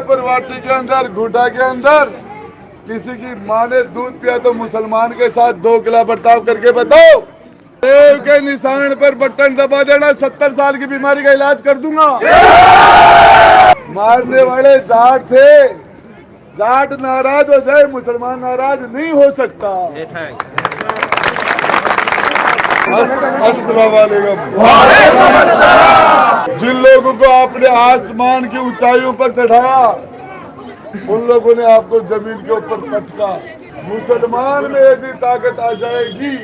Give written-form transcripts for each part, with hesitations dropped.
परवाटी के अंदर घूटा के अंदर किसी की माँ ने दूध पिया तो मुसलमान के साथ 2 किला बर्ताव करके बताओ। देव के निशान पर बटन दबा देना, 70 साल की बीमारी का इलाज कर दूंगा। मारने वाले जाट थे, जाट नाराज हो जाए मुसलमान नाराज नहीं हो सकता। अस्सलाम वालेकुम। जिन लोगों को आपने आसमान की ऊंचाइयों पर चढ़ाया उन लोगों ने आपको जमीन के ऊपर पटका। मुसलमान में यदि ताकत आ जाएगी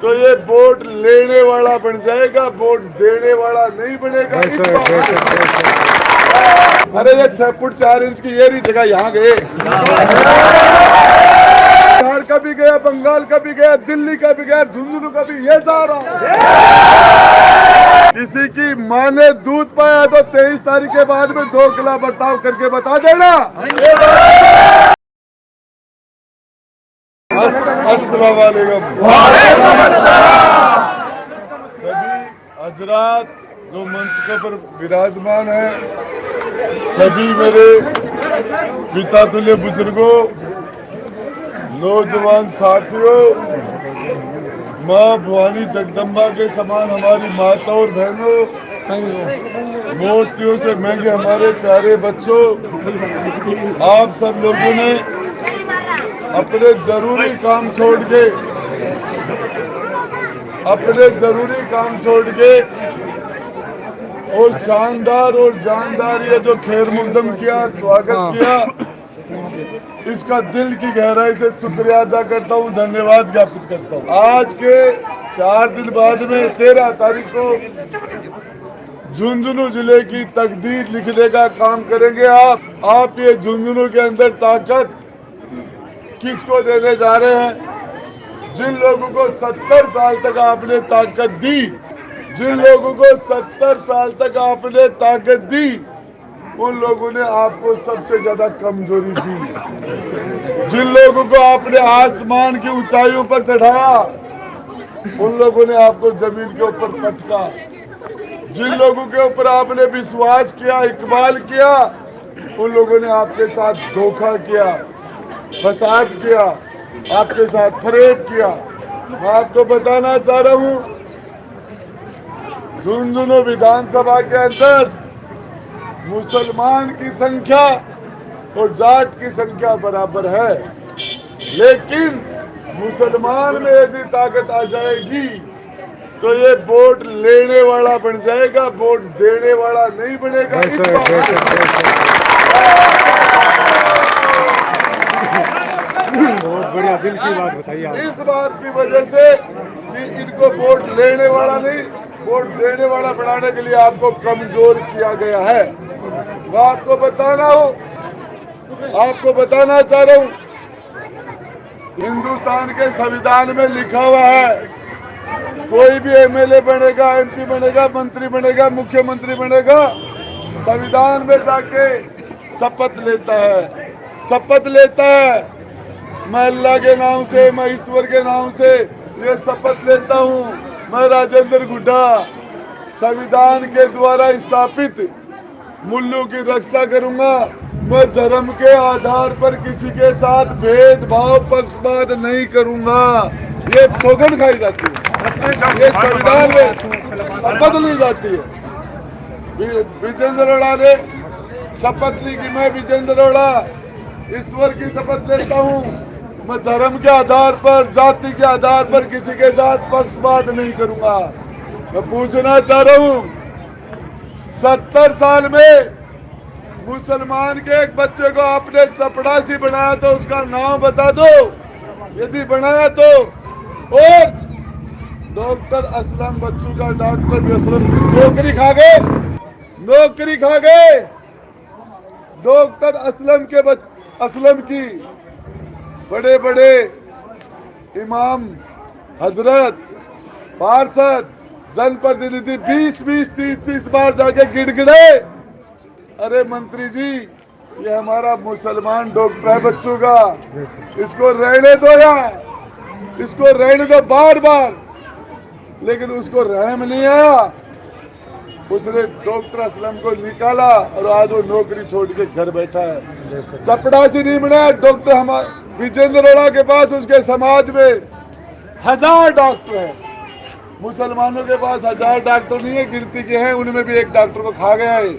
तो ये वोट लेने वाला बन जाएगा, वोट देने वाला नहीं बनेगा। अरे ये 6 फुट 4 इंच की ये जगह यहाँ गए, बिहार का भी गया, बंगाल का भी गया, दिल्ली का भी गया, झुंझुनू का भी ये जा रहा है। किसी की माँ ने दूध पाया तो 23 तारीख के बाद में 2 किला बर्ताव करके बता देना। अस्सलाम वालेकुम। सभी हजरात जो मंच के पर विराजमान है, सभी मेरे पिता तुल्य बुजुर्गों, नौजवान साथियों, माँ भवानी जगदम्बा के समान हमारी माता और बहनों, मोतियों से महंगे हमारे प्यारे बच्चों, आप सब लोगों ने अपने जरूरी काम छोड़ के और शानदार और जानदार ये जो खैर मुकदम किया, स्वागत किया, इसका दिल की गहराई से शुक्रिया अदा करता हूँ, धन्यवाद ज्ञापित करता हूँ। आज के 4 दिन बाद में 13 तारीख को झुंझुनू जिले की तकदीर लिखने का काम करेंगे। आप ये झुंझुनू के अंदर ताकत किसको देने जा रहे हैं? जिन लोगों को 70 साल तक आपने ताकत दी, जिन लोगों को 70 साल तक आपने ताकत दी, उन लोगों ने आपको सबसे ज्यादा कमजोरी दी। जिन लोगों को आपने आसमान की ऊंचाइयों पर चढ़ाया उन लोगों ने आपको जमीन के ऊपर पटका। जिन लोगों के ऊपर आपने विश्वास किया, इकबाल किया, उन लोगों ने आपके साथ धोखा किया, फसाद किया, आपके साथ फरेब किया। मैं आपको बताना चाह रहा हूँ, झुंझुनू विधानसभा के अंदर मुसलमान की संख्या और जाट की संख्या बराबर है, लेकिन मुसलमान में यदि ताकत आ जाएगी तो ये वोट लेने वाला बन जाएगा, वोट देने वाला नहीं बनेगा। बहुत बढ़िया, दिल की बात बताइए। इस बात की वजह से कि इनको वोट लेने वाला नहीं, वोट देने वाला बनाने के लिए आपको कमजोर किया गया है। मैं आपको बताना चाह रहा हूँ, हिंदुस्तान के संविधान में लिखा हुआ है, कोई भी एमएलए बनेगा, एमपी बनेगा, मंत्री बनेगा, मुख्यमंत्री बनेगा, संविधान में जाके शपथ लेता है। मैं अल्लाह के नाम से, मैं ईश्वर के नाम से ये शपथ लेता हूँ, मैं राजेंद्र गुड्डा संविधान के द्वारा स्थापित मूल्यों की रक्षा करूंगा। मैं धर्म के आधार पर किसी के साथ भेदभाव, पक्षपात नहीं करूंगा। ये सौगंध खाई जाती है, ये संविधान में शपथ ली जाती है। विजेंद्र अरोड़ा ने शपथ ली कि मैं विजेंद्र अरोड़ा ईश्वर की शपथ लेता हूँ, मैं धर्म के आधार पर, जाति के आधार पर किसी के साथ पक्षपात नहीं करूंगा। मैं पूछना चाह रहा हूँ, 70 साल में मुसलमान के एक बच्चे को आपने चपड़ासी बनाया तो उसका नाम बता दो, यदि बनाया तो। और डॉक्टर असलम बच्चू का, डॉक्टर असलम नौकरी खा गए। डॉक्टर असलम की बड़े बड़े इमाम, हजरत, पार्षद, जनप्रतिनिधि 20-20, 30-30 बार जाके गिड़गिड़े, अरे मंत्री जी ये हमारा मुसलमान डॉक्टर है बच्चों का, इसको रहने दो यार, इसको रहने दो बार बार, लेकिन उसको रहम नहीं आया। उसने डॉक्टर असलम को निकाला और आज वो नौकरी छोड़ के घर बैठा है। चपड़ासी नहीं बना डॉक्टर। हमारे विजेंद्र अरोड़ा के पास उसके समाज में 1000 डॉक्टर हैं। मुसलमानों के पास 1000 डॉक्टर नहीं है, गिनती के हैं, उनमें भी एक डॉक्टर को खा गया है।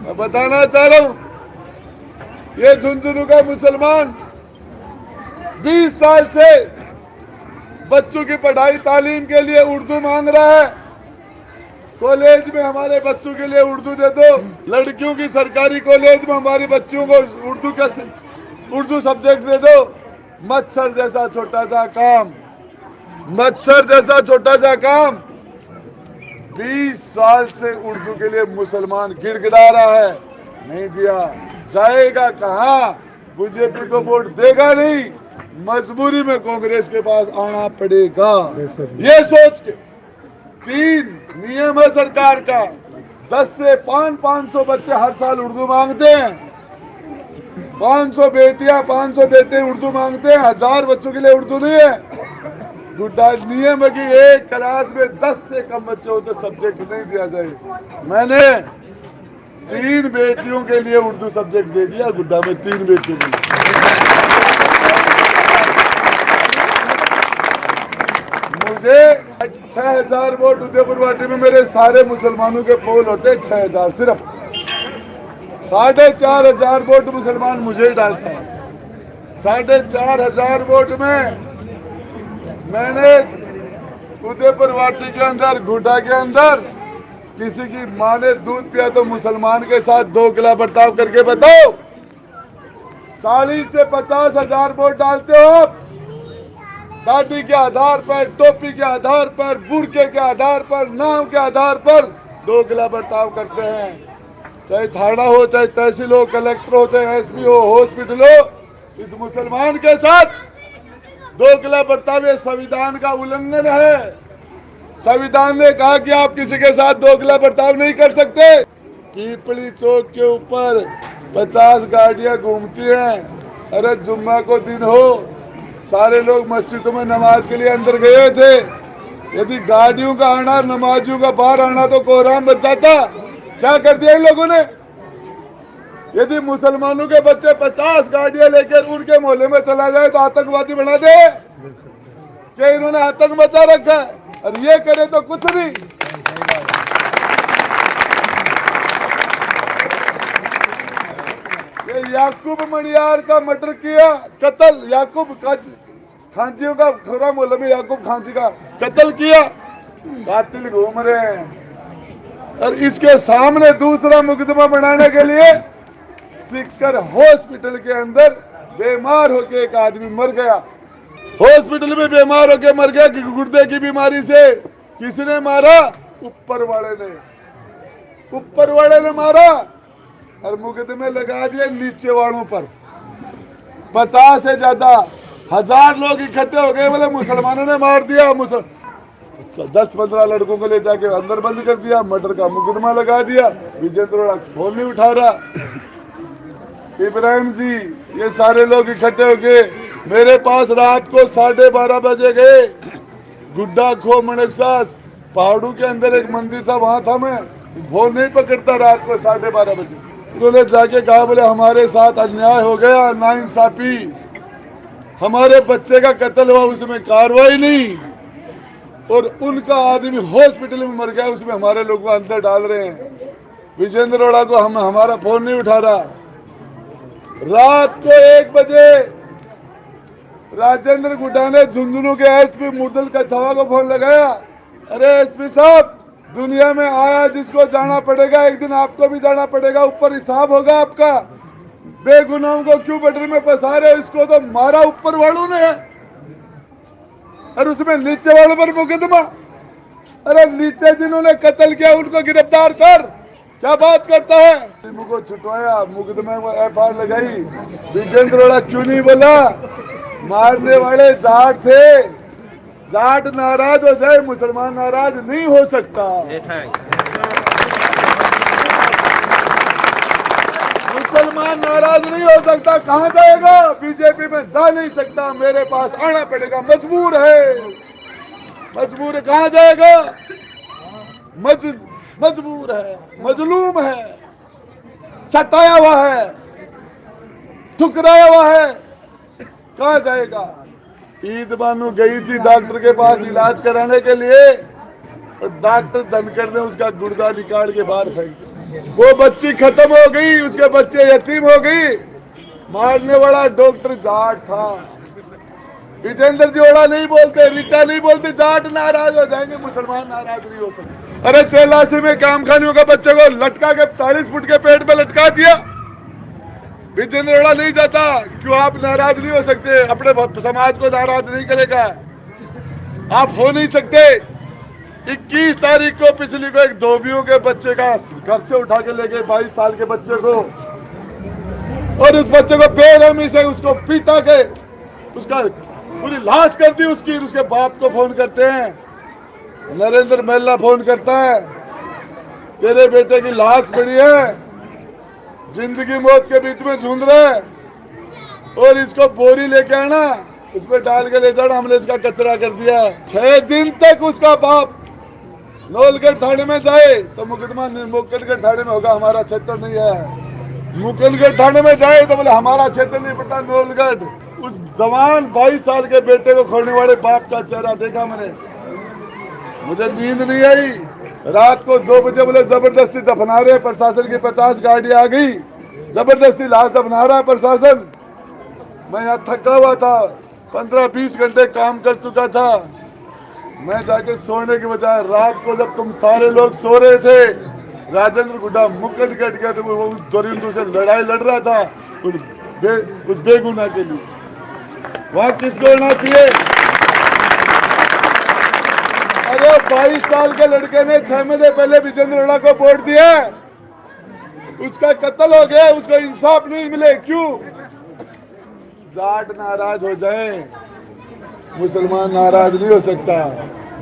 मैं बताना चाह रहा हूँ, ये झुंझुनू का मुसलमान 20 साल से बच्चों की पढ़ाई तालीम के लिए उर्दू मांग रहा है। कॉलेज में हमारे बच्चों के लिए उर्दू दे दो। लड़कियों की सरकारी कॉलेज में हमारी बच्चियों को उर्दू सब्जेक्ट दे दो। मच्छर जैसा छोटा सा काम, मच्छर जैसा छोटा सा काम 20 साल से उर्दू के लिए मुसलमान गिड़गिड़ा रहा है। नहीं दिया जाएगा कहाँ? बीजेपी को वोट देगा नहीं, मजबूरी में कांग्रेस के पास आना पड़ेगा। ये सोच के 3 नियम है सरकार का। 10 से 500 बच्चे हर साल उर्दू मांगते हैं। 500 बेटियां 500 बेटे उर्दू मांगते हैं। 1000 बच्चों के लिए उर्दू नहीं है। गुड्डा नियम है कि एक क्लास में 10 से कम बच्चे होते सब्जेक्ट नहीं दिया जाए। मैंने 3 बेटियों के लिए उर्दू सब्जेक्ट दे दिया गुड्डा में, 3 बेटियों के लिए। मुझे 6000 वोट उदयपुर वाटी में मेरे सारे मुसलमानों के पोल होते 6000, सिर्फ 4500 वोट मुसलमान मुझे ही डालता है। 4500 वोट में मैंने उदयपुर वाटी के अंदर, गुड्डा के अंदर किसी की माँ ने दूध पिया तो मुसलमान के साथ 2 किला बर्ताव करके बताओ। 40 से 50,000 वोट डालते हो आप। दाढ़ी के आधार पर, टोपी के आधार पर, बुरके के आधार पर, नाम के आधार पर 2 किला बर्ताव करते हैं। चाहे थाना हो, चाहे तहसील हो, कलेक्टर हो, चाहे एसपी हो, हॉस्पिटल हो, इस मुसलमान के साथ 2 किला बर्ताव ये संविधान का उल्लंघन है। संविधान ने कहा कि आप किसी के साथ 2 किला बर्ताव नहीं कर सकते। पीपली चौक के ऊपर 50 गाड़ियां घूमती हैं। अरे जुम्मा को दिन हो, सारे लोग मस्जिदों में नमाज के लिए अंदर गए थे। यदि गाड़ियों का आना, नमाजियों का बाहर आना तो कोहराम बच जाता। क्या कर दिया इन लोगों ने? यदि मुसलमानों के बच्चे 50 गाड़ियां लेकर उनके मोहल्ले में चला जाए तो आतंकवादी बना दे। क्या इन्होंने आतंक मचा रखा है? और ये करे तो कुछ नहीं। ये याकूब मणियार का मर्डर किया, कत्ल। याकूब खांचियों का थोड़ा मोहल्ले में याकूब खांची का कत्ल किया। कातिल घूम रहे हैं। और इसके सामने दूसरा मुकदमा बनाने के लिए सिक्कर हॉस्पिटल के अंदर बीमार होके एक आदमी मर गया। हॉस्पिटल में बीमार होके मर गया कि गुर्दे की बीमारी से। किसने मारा? ऊपर वाले ने मारा और मुकदमे लगा दिए नीचे वालों पर। 50 से ज्यादा 1000 लोग इकट्ठे हो गए, बोले मुसलमानों ने मार दिया। 10-15 लड़कों को ले जाके अंदर बंद कर दिया, मर्डर का मुकदमा लगा दिया। विजेंद्र अरोड़ा फोन नहीं उठा रहा। इब्राहिम जी, ये सारे लोग इकट्ठे हो गए मेरे पास। रात को 12:30 बजे गए। गुड्डा खो मनकसास पहाड़ों के अंदर एक मंदिर था, वहां था मैं। फोन नहीं पकड़ता रात को 12:30 बजे। उन्होंने जाके कहा, बोले हमारे साथ अन्याय हो गया, नाइंसाफी, हमारे बच्चे का कत्ल हुआ, उसमें कार्रवाई नहीं, और उनका आदमी हॉस्पिटल में मर गया, उसमें हमारे लोग को अंदर डाल रहे हैं। विजेंद्र अरोड़ा को हमारा फोन नहीं उठा रहा। रात को 1 बजे राजेंद्र गुड्डा ने झुंझुनू के एसपी मुर्दल कछावा को फोन लगाया। अरे एसपी साहब, दुनिया में आया जिसको जाना पड़ेगा, एक दिन आपको भी जाना पड़ेगा, ऊपर हिसाब होगा आपका। बेगुनाहों को क्यों बटरी में फंसा रहे? इसको तो मारा ऊपर वालों ने और उसमें नीचे वालों पर मुकदमा। अरे नीचे जिन्होंने कत्ल किया उनको गिरफ्तार कर। क्या बात करता है? को छुटवाया, मुकदमे में एफआईआर लगाई। विजेंद्र अरोड़ा क्यों नहीं बोला? मारने वाले जाट थे। जाट नाराज हो जाए, मुसलमान नाराज नहीं हो सकता। मुसलमान नाराज नहीं हो सकता। कहाँ जाएगा? बीजेपी में जा नहीं सकता, मेरे पास आना पड़ेगा, मजबूर है। कहाँ जाएगा? मजबूर है, मजलूम है, सताया हुआ है, ठुकराया हुआ है, कहाँ जाएगा? ईद बानू गई थी डॉक्टर के पास इलाज कराने के लिए और डॉक्टर धनकर ने उसका गुर्दा निकाल के बाहर फेंक दिया। वो बच्ची खत्म हो गई, उसके बच्चे यतीम हो गई। मारने वाला डॉक्टर जाट था। विजेंद्र जी ओड़ा नहीं बोलते, रीटा नहीं बोलते, जाट नाराज हो जाएंगे, मुसलमान नाराज नहीं हो सकते। अरे 84 में कामखानियों का बच्चे को लटका के 40 फुट के पेट पे लटका दिया। विजेंद्र ओड़ा नहीं जाता, क्यों आप नाराज नहीं हो सकते? अपने समाज को नाराज नहीं करेगा, आप हो नहीं सकते। 21 तारीख को पिछली को एक धोबियों के बच्चे का घर से उठा के ले गए, 22 साल के बच्चे को, और उस बच्चे को बेरहमी से उसको पीटा के उसका पूरी लाश कर दी उसकी। उसके बाप को फोन करते हैं, नरेंद्र महिला फोन करता है, तेरे बेटे की लाश पड़ी है, जिंदगी मौत के बीच में झूंझ रहा है, और इसको बोरी लेके आना, उसमें डाल के ले जाना। हमने इसका कचरा कर दिया। 6 दिन तक उसका बाप नौलगढ़ थाने में जाए तो मुकदमा मुकलगढ़ थाने में होगा, हमारा क्षेत्र नहीं है। मुकलगढ़ थाने में जाए तो बोले हमारा क्षेत्र नहीं पता, नौलगढ़। उस जवान 22 साल के बेटे को खोने वाले बाप का चेहरा देखा मैंने, मुझे नींद नहीं आई। रात को 2 बजे बोले जबरदस्ती दफना रहे, प्रशासन की 50 गाड़ी आ गई, जबरदस्ती लाश दफना रहा है प्रशासन। मैं यहाँ थका हुआ था, 15-20 घंटे काम कर चुका था। मैं जाके सोने की बजाय रात को जब तुम सारे लोग सो रहे थे, राजेंद्र गुड्डा मुक्कड़ कट गया, तो वो उस दरिंदों से लड़ाई लड़ रहा था उस बेगुनाह के लिए। वहां किसको होना चाहिए? अरे 22 साल के लड़के ने 6 महीने पहले विजेंद्र ओड़ा को वोट दिया, उसका कत्ल हो गया, उसको इंसाफ नहीं मिले, क्यों? जाट नाराज हो जाए, मुसलमान नाराज नहीं हो सकता।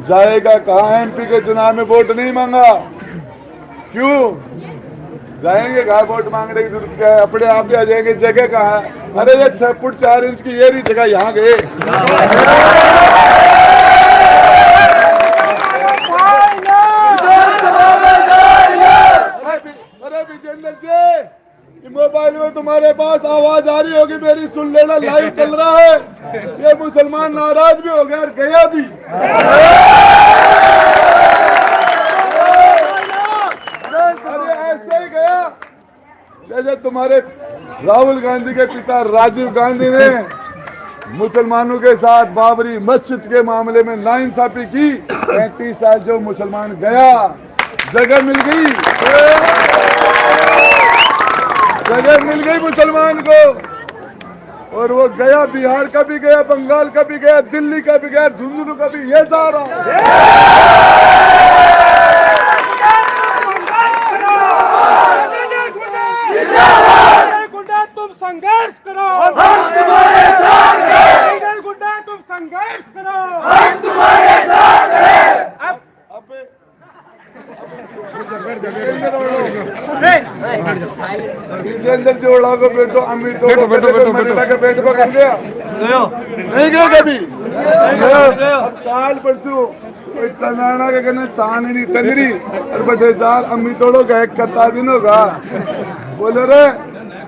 जाएगा कहाँ? एमपी के चुनाव में वोट नहीं मांगा, क्यों जाएंगे? कहाँ वोट मांगने की जरूरत क्या है? अपने आप भी आ जाएंगे। जगह कहाँ है? अरे ये 6 फुट 4 इंच की ये नहीं जगह, यहाँ गए। अरे विजेंद्र जी, मोबाइल में तुम्हारे पास आवाज आ रही होगी मेरी, सुन लेना, लाइव चल रहा है। ये मुसलमान नाराज भी हो गया और गया भी। अरे ऐसे ही गया जैसे तुम्हारे राहुल गांधी के पिता राजीव गांधी ने मुसलमानों के साथ बाबरी मस्जिद के मामले में नाइंसाफी की। 35 साल जो मुसलमान गया, जगह मिल गई, जगह मिल गई मुसलमान को, और वो गया। बिहार का भी गया, बंगाल का भी गया, दिल्ली का भी गया, झुंझुनू का भी, ये जा रहा गुंडा तुम संघर्ष करो, हम तुम्हारे साथ हैं। गुंडा तुम संघर्ष करो, हम तुम्हारे साथ हैं। विजेंद्र जी ओड़ा को बेटो, अमित मनीषा के बेटे को कर दिया, नहीं गया कभी। काल परसों चंदाना के कहना चांदनी तंगड़ी और बटे 4 अमित ओड़ो का एक कत्ता दिन होगा। बोले रे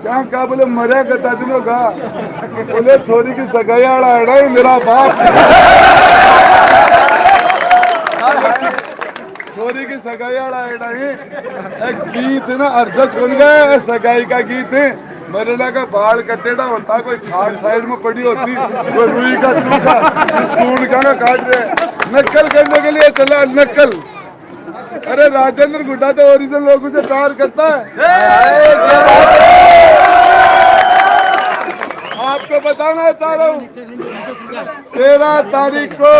क्या कहा? बोले मरे कत्ता दिन होगा। बोले छोरी की सगाई आड़ा है मेरा बाप, छोरी की सगाई आड़ा है। एक गीत है ना, अर्जस बन गया सगाई का गीत है। मरेला का बाल कटेड़ा होता, कोई खाट साइड में पड़ी होती, कोई रुई का चूका, सूंड का काट रहे, नकल करने के लिए चला नकल। अरे राजेंद्र गुड्डा तो ओरिजिनल लोगों से प्यार करता है। आपको बताना चाह रहा हूँ, 13 तारीख को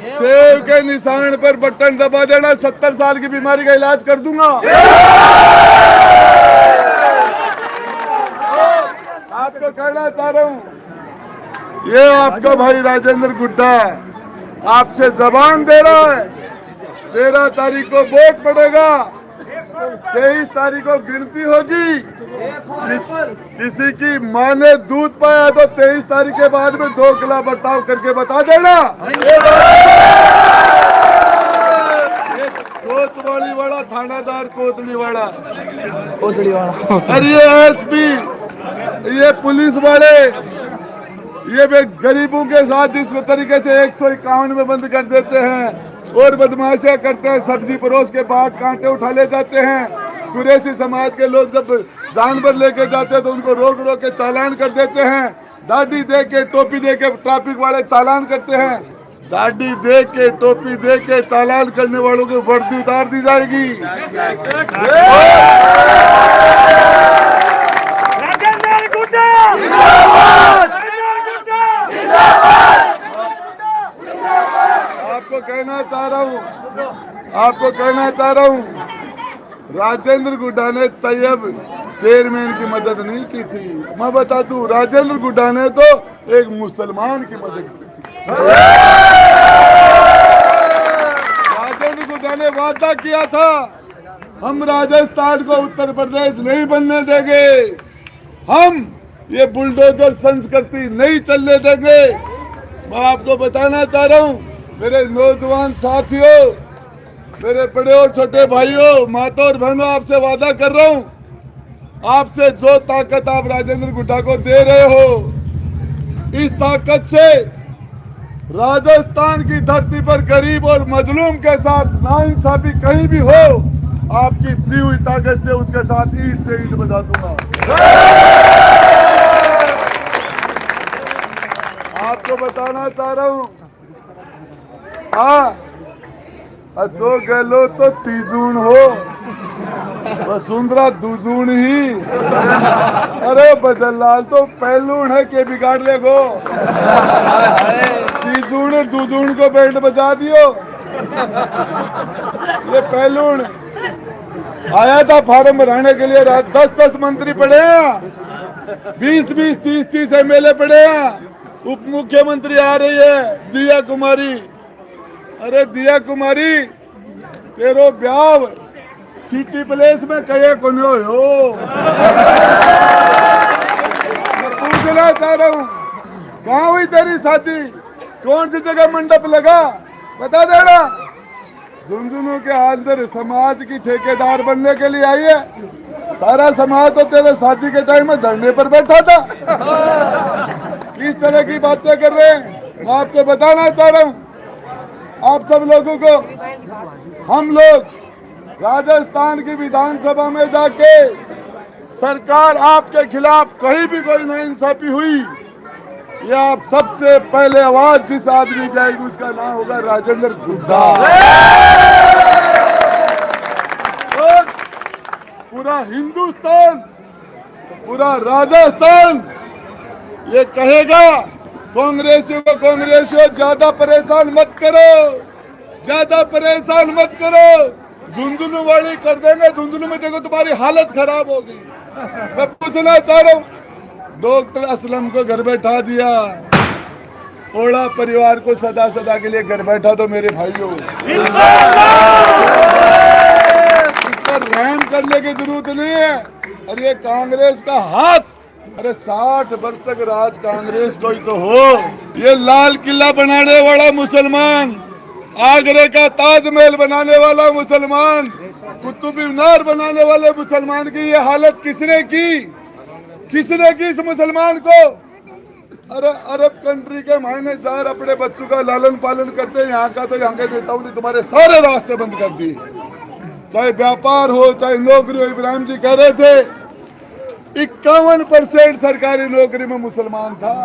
सेब के निशान पर बटन दबा देना, 70 साल की बीमारी का इलाज कर दूंगा। आपको कहना चाह रहा हूँ, ये आपका भाई राजेंद्र गुड्डा आपसे जबान दे रहा है। 13 तारीख को वोट पड़ेगा, 23 तारीख को गिनती होगी। किसी की मां ने दूध पाया तो 23 तारीख के बाद में 2 गिला बर्ताव करके बता देना। कोतवाली वाला, थानादार कोतली वाला, कोतड़ी वाला। और ये एसपी, ये पुलिस वाले, ये भी गरीबों के साथ जिस तरीके से 151 में बंद कर देते हैं और बदमाशियां करते हैं, सब्जी परोस के बाद कांटे उठा ले जाते हैं। कुरैशी समाज के लोग जब जानवर लेके जाते हैं तो उनको रोक रोक के चालान कर देते हैं। दाढ़ी दे के, टोपी दे के ट्रैफिक वाले चालान करते हैं। दाढ़ी दे के, टोपी दे के चालान करने वालों की वर्दी उतार दी जाएगी। राजेंद्र गुड्डा आपको कहना चाह रहा हूँ, राजेंद्र गुड्डा ने तैयब चेयरमैन की मदद नहीं की थी। मैं बता दूं, राजेंद्र गुड्डा ने तो एक मुसलमान की मदद की थी। राजेंद्र गुड्डा ने वादा किया था, हम राजस्थान को उत्तर प्रदेश नहीं बनने देंगे, हम ये बुलडोजर संस्कृति नहीं चलने देंगे। मैं आपको बताना चाह रहा हूँ, मेरे नौजवान साथियों, मेरे बड़े और छोटे भाइयों, माता और बहनों, आपसे वादा कर रहा हूँ, आपसे जो ताकत आप राजेंद्र गुड्डा को दे रहे हो, इस ताकत से राजस्थान की धरती पर गरीब और मजलूम के साथ नाइंसाफी कहीं भी हो, आपकी दी हुई ताकत से उसके साथ ईंट से ईंट बजा दूंगा। आपको बताना चाह रहा हूँ, असो गलो तो तीजून हो, वसुंधरा दूजून ही। अरे बजलाल तो पहलून है के बिगाड़ ले गो, तीजून और दूजून को बैंड बजा दियो। ये पहलून आया था फार्म भराने के लिए, 10-10 मंत्री पड़े हैं, 20-20, 30-30 एमएलए पड़े हैं। उप मुख्यमंत्री आ रही है दिया कुमारी। अरे दिया कुमारी, तेरो ब्याह सिटी प्लेस में कहे कोने हो। मैं पूछना चाह रहा हूँ, कहाँ हुई तेरी शादी, कौन सी जगह मंडप लगा, बता देना। झुंझुनू के अंदर समाज की ठेकेदार बनने के लिए आई है, सारा समाज तो तेरे शादी के टाइम में धरने पर बैठा था। किस तरह की बातें कर रहे हैं, मैं आपको बताना चाह रहा हूँ, आप सब लोगों को, हम लोग राजस्थान की विधानसभा में जाके सरकार आपके खिलाफ कहीं भी कोई नाइंसाफी हुई, ये आप सबसे पहले आवाज जिस आदमी की आएगी उसका नाम होगा राजेंद्र गुड्डा। और पूरा हिंदुस्तान, पूरा राजस्थान ये कहेगा, कांग्रेसियों को, कांग्रेसियों ज्यादा परेशान मत करो, ज्यादा परेशान मत करो, झुंझुनू वाली कर देंगे, झुंझुनू में देखो तुम्हारी हालत खराब होगी। मैं पूछना चाह रहा हूँ, डॉक्टर असलम को घर बैठा दिया, ओड़ा परिवार को सदा सदा के लिए घर बैठा दो मेरे भाइयों। इस पर रहम करने की जरूरत नहीं है। अरे ये कांग्रेस का हाथ, अरे 60 वर्ष तक राज कांग्रेस को ही तो हो। ये लाल किला बनाने वाला मुसलमान, आगरे का ताजमहल बनाने वाला मुसलमान, कुतुब मीनार बनाने वाले मुसलमान की ये हालत किसने की, किसने की इस मुसलमान को। अरे अरब कंट्री के मायनेदार अपने बच्चों का लालन पालन करते हैं, यहाँ का तो यहाँ के नेताओं ने तुम्हारे सारे रास्ते बंद कर दिए, चाहे व्यापार हो चाहे नौकरी हो। इब्राहिम जी कह रहे थे 51% सरकारी नौकरी में मुसलमान था,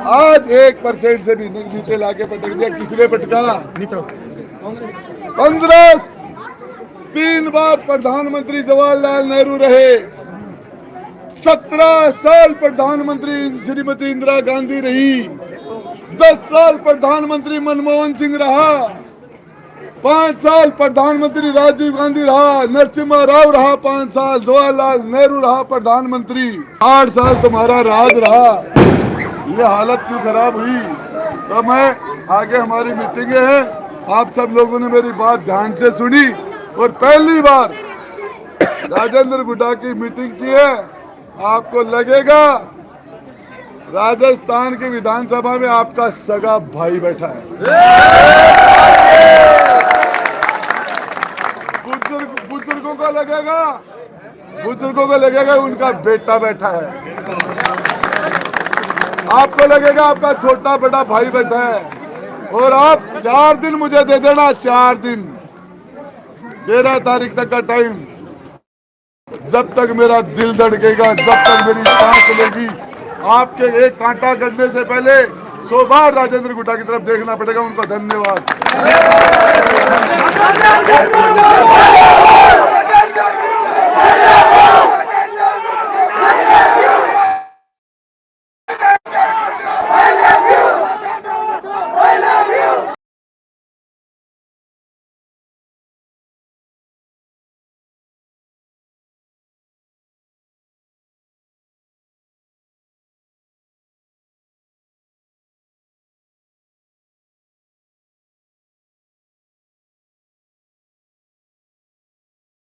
आज 1% से भी नीचे लाके पटक दिया। किसने पटका? 3 बार प्रधानमंत्री जवाहरलाल नेहरू रहे, 17 साल प्रधानमंत्री श्रीमती इंदिरा गांधी रही, 10 साल प्रधानमंत्री मनमोहन सिंह रहा, 5 साल प्रधानमंत्री राजीव गांधी रहा, नरसिम्हा राव रहा 5 साल, जवाहरलाल नेहरू रहा प्रधानमंत्री, 8 साल तुम्हारा राज रहा। ये हालत क्यों खराब हुई? तो मैं आगे हमारी मीटिंगें हैं, आप सब लोगों ने मेरी बात ध्यान से सुनी और पहली बार राजेंद्र गुड्डा की मीटिंग की है। आपको लगेगा राजस्थान की विधानसभा में आपका सगा भाई बैठा है। लगेगा, बुजुर्गों को लगेगा उनका बेटा बैठा है, आपको लगेगा आपका छोटा बेटा भाई बैठा है। और आप 4 दिन मुझे दे देना, 4 दिन, 13 तारीख तक का टाइम। जब तक मेरा दिल धड़केगा, जब तक मेरी सांस चलेगी, आपके एक कांटा गड़ने से पहले 100 बार राजेंद्र गुट्टा की तरफ देखना पड़ेगा। उनको धन्यवाद।